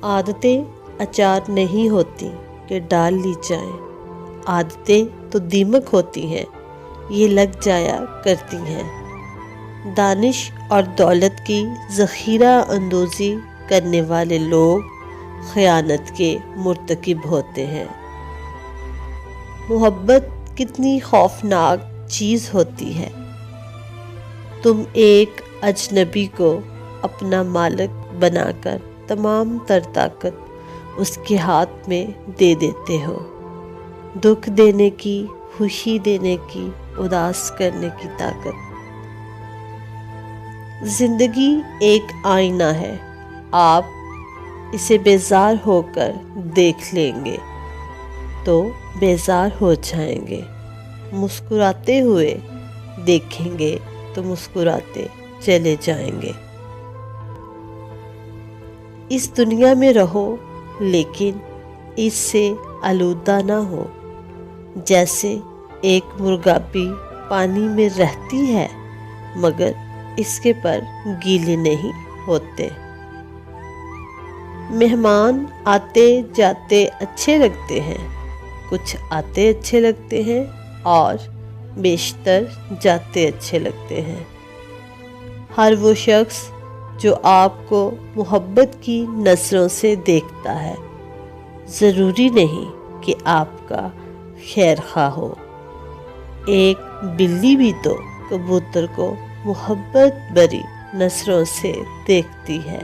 عادتیں اچار نہیں ہوتی کہ ڈال لی جائیں، عادتیں تو دیمک ہوتی ہیں، یہ لگ جایا کرتی ہیں۔ دانش اور دولت کی ذخیرہ اندوزی کرنے والے لوگ خیانت کے مرتکب ہوتے ہیں۔ محبت کتنی خوفناک چیز ہوتی ہے۔ تم ایک اجنبی کو اپنا مالک بنا کر تمام تر طاقت اس کے ہاتھ میں دے دیتے ہو، دکھ دینے کی، خوشی دینے کی، اداس کرنے کی طاقت۔ زندگی ایک آئینہ ہے، آپ اسے بیزار ہو کر دیکھ لیں گے تو بیزار ہو جائیں گے، مسکراتے ہوئے دیکھیں گے تو مسکراتے چلے جائیں گے۔ اس دنیا میں رہو لیکن اس سے آلودہ نہ ہو۔ جیسے ایک مرغابی پانی میں رہتی ہے مگر اس کے پر گیلے نہیں ہوتے۔ مہمان آتے جاتے اچھے لگتے ہیں، کچھ آتے اچھے لگتے ہیں اور بیشتر جاتے اچھے لگتے ہیں۔ ہر وہ شخص جو آپ کو محبت کی نظروں سے دیکھتا ہے ضروری نہیں کہ آپ کا خیر خواہ ہو۔ ایک بلی بھی تو کبوتر کو محبت بھری نظروں سے دیکھتی ہے۔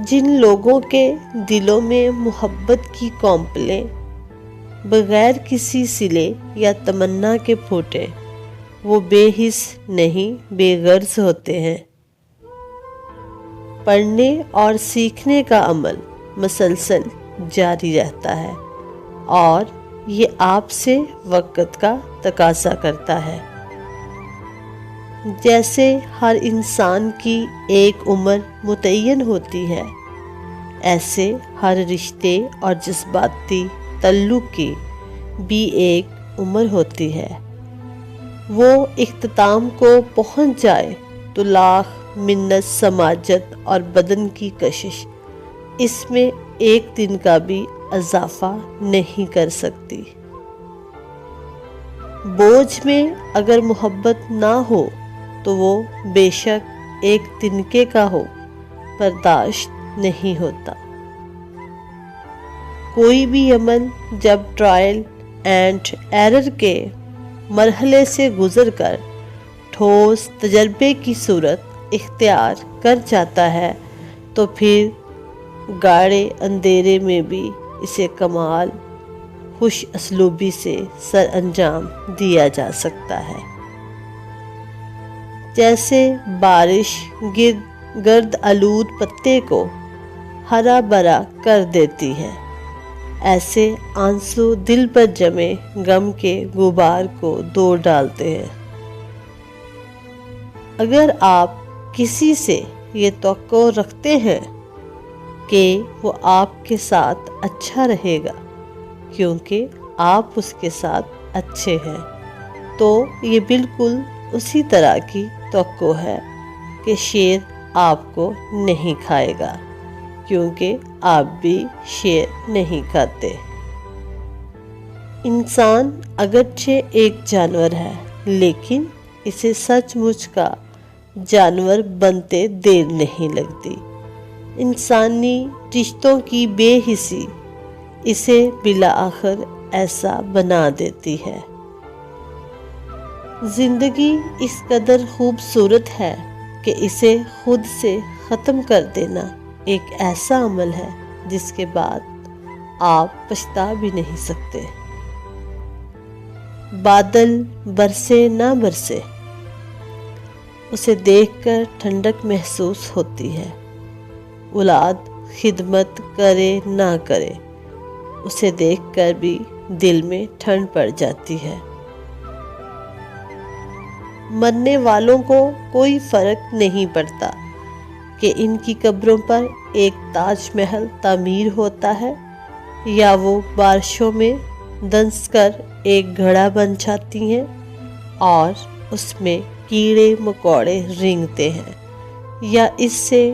جن لوگوں کے دلوں میں محبت کی کونپلیں بغیر کسی صلے یا تمنا کے پھوٹے، وہ بے حس نہیں بے غرض ہوتے ہیں۔ پڑھنے اور سیکھنے کا عمل مسلسل جاری رہتا ہے اور یہ آپ سے وقت کا تقاضا کرتا ہے۔ جیسے ہر انسان کی ایک عمر متعین ہوتی ہے، ایسے ہر رشتے اور جذباتی تعلق کی بھی ایک عمر ہوتی ہے۔ وہ اختتام کو پہنچ جائے تو لاکھ منت سماجت اور بدن کی کشش اس میں ایک دن کا بھی اضافہ نہیں کر سکتی۔ بوجھ میں اگر محبت نہ ہو تو وہ بے شک ایک تنکے کا ہو، برداشت نہیں ہوتا۔ کوئی بھی عمل جب ٹرائل اینڈ ایرر کے مرحلے سے گزر کر ٹھوس تجربے کی صورت اختیار کر جاتا ہے تو پھر گاڑے اندھیرے میں بھی اسے کمال خوش اسلوبی سے سر انجام دیا جا سکتا ہے۔ جیسے بارش گرد آلود پتے کو ہرا بھرا کر دیتی ہے، ایسے آنسو دل پر جمے غم کے غبار کو دھو ڈالتے ہیں۔ اگر آپ کسی سے یہ توقع رکھتے ہیں کہ وہ آپ کے ساتھ اچھا رہے گا کیونکہ آپ اس کے ساتھ اچھے ہیں، تو یہ بالکل اسی طرح کی توقع ہے کہ شیر آپ کو نہیں کھائے گا کیونکہ آپ بھی شیر نہیں کھاتے۔ انسان اگرچہ ایک جانور ہے لیکن اسے سچ مچ کا جانور بنتے دیر نہیں لگتی۔ انسانی رشتوں کی بے حسی اسے بالآخر ایسا بنا دیتی ہے۔ زندگی اس قدر خوبصورت ہے کہ اسے خود سے ختم کر دینا ایک ایسا عمل ہے جس کے بعد آپ پچھتا بھی نہیں سکتے۔ بادل برسے نہ برسے، اسے دیکھ کر ٹھنڈک محسوس ہوتی ہے۔ اولاد خدمت کرے نہ کرے، اسے دیکھ کر بھی دل میں ٹھنڈ پڑ جاتی ہے۔ مرنے والوں کو کوئی فرق نہیں پڑتا کہ ان کی قبروں پر ایک تاج محل تعمیر ہوتا ہے یا وہ بارشوں میں دنس کر ایک گھڑا بن جاتی ہیں اور اس میں کیڑے مکوڑے رینگتے ہیں، یا اس سے